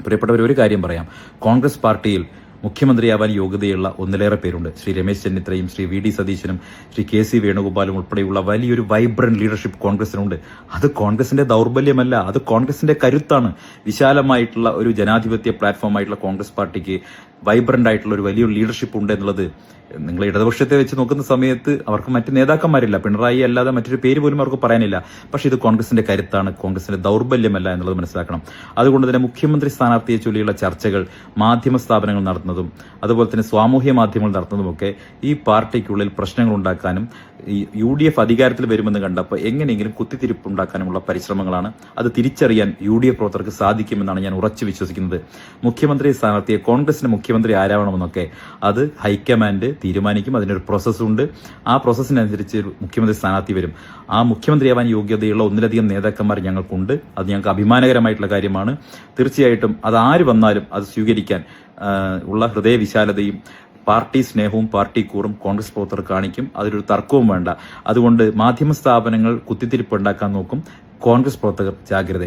പ്രിയപ്പെട്ടവർ, ഒരു കാര്യം പറയാം. കോൺഗ്രസ് പാർട്ടിയിൽ മുഖ്യമന്ത്രിയാവാൻ യോഗ്യതയുള്ള ഒന്നിലേറെ പേരുണ്ട്. ശ്രീ രമേശ് ചെന്നിത്തലയും ശ്രീ വി ഡി സതീശനും ശ്രീ കെ സി വേണുഗോപാലും ഉൾപ്പെടെയുള്ള വലിയൊരു വൈബ്രന്റ് ലീഡർഷിപ്പ് കോൺഗ്രസിനുണ്ട്. അത് കോൺഗ്രസിന്റെ ദൗർബല്യമല്ല, അത് കോൺഗ്രസിന്റെ കരുത്താണ്. വിശാലമായിട്ടുള്ള ഒരു ജനാധിപത്യ പ്ലാറ്റ്ഫോമായിട്ടുള്ള കോൺഗ്രസ് പാർട്ടിക്ക് വൈബ്രന്റ് ആയിട്ടുള്ള ഒരു വലിയൊരു ലീഡർഷിപ്പ് ഉണ്ട് എന്നുള്ളത് നിങ്ങൾ ഇടതുപക്ഷത്തെ വെച്ച് നോക്കുന്ന സമയത്ത് അവർക്ക് മറ്റ് നേതാക്കന്മാരില്ല, പിണറായി അല്ലാതെ മറ്റൊരു പേര് പോലും അവർക്ക് പറയാനില്ല. പക്ഷേ ഇത് കോൺഗ്രസിന്റെ കരുത്താണ്, കോൺഗ്രസിന്റെ ദൗർബല്യമല്ല എന്നുള്ളത് മനസ്സിലാക്കണം. അതുകൊണ്ട് തന്നെ മുഖ്യമന്ത്രി സ്ഥാനാർത്ഥിയെ ചൊല്ലിയുള്ള ചർച്ചകൾ മാധ്യമ സ്ഥാപനങ്ങൾ നടത്തുന്നതും അതുപോലെ തന്നെ സാമൂഹ്യ മാധ്യമങ്ങൾ നടത്തുന്നതുമൊക്കെ ഈ പാർട്ടിക്കുള്ളിൽ പ്രശ്നങ്ങൾ ഉണ്ടാക്കാനും UDF അധികാരത്തിൽ വരുമെന്ന് കണ്ടപ്പോൾ എങ്ങനെയെങ്കിലും കുത്തിത്തിരിപ്പുണ്ടാക്കാനുമുള്ള പരിശ്രമങ്ങളാണ്. അത് തിരിച്ചറിയാൻ UDF പ്രവർത്തകർക്ക് സാധിക്കുമെന്നാണ് ഞാൻ ഉറച്ചു വിശ്വസിക്കുന്നത്. മുഖ്യമന്ത്രി സ്ഥാനാർത്ഥിയെ കോൺഗ്രസിന്റെ മുഖ്യമന്ത്രി ആരാവണമെന്നൊക്കെ അത് ഹൈക്കമാൻഡ് തീരുമാനിക്കും. അതിനൊരു പ്രോസസ്സുണ്ട്. ആ പ്രോസസ്സിനനുസരിച്ച് മുഖ്യമന്ത്രി സ്ഥാനാർത്ഥി വരും. ആ മുഖ്യമന്ത്രിയാവാൻ യോഗ്യതയുള്ള ഒന്നിലധികം നേതാക്കന്മാർ ഞങ്ങൾക്കുണ്ട്. അത് ഞങ്ങൾക്ക് അഭിമാനകരമായിട്ടുള്ള കാര്യമാണ്. തീർച്ചയായിട്ടും അത് ആര് വന്നാലും അത് സ്വീകരിക്കാൻ ഉള്ള ഹൃദയവിശാലതയും പാർട്ടി സ്നേഹവും പാർട്ടി കൂറും കോൺഗ്രസ് പ്രവർത്തകർ കാണിക്കും. അതിലൊരു തർക്കവും വേണ്ട. അതുകൊണ്ട് മാധ്യമ സ്ഥാപനങ്ങൾ കുത്തിത്തിരിപ്പ് ഉണ്ടാക്കാൻ നോക്കും. കോൺഗ്രസ് പ്രവർത്തകർ ജാഗ്രത.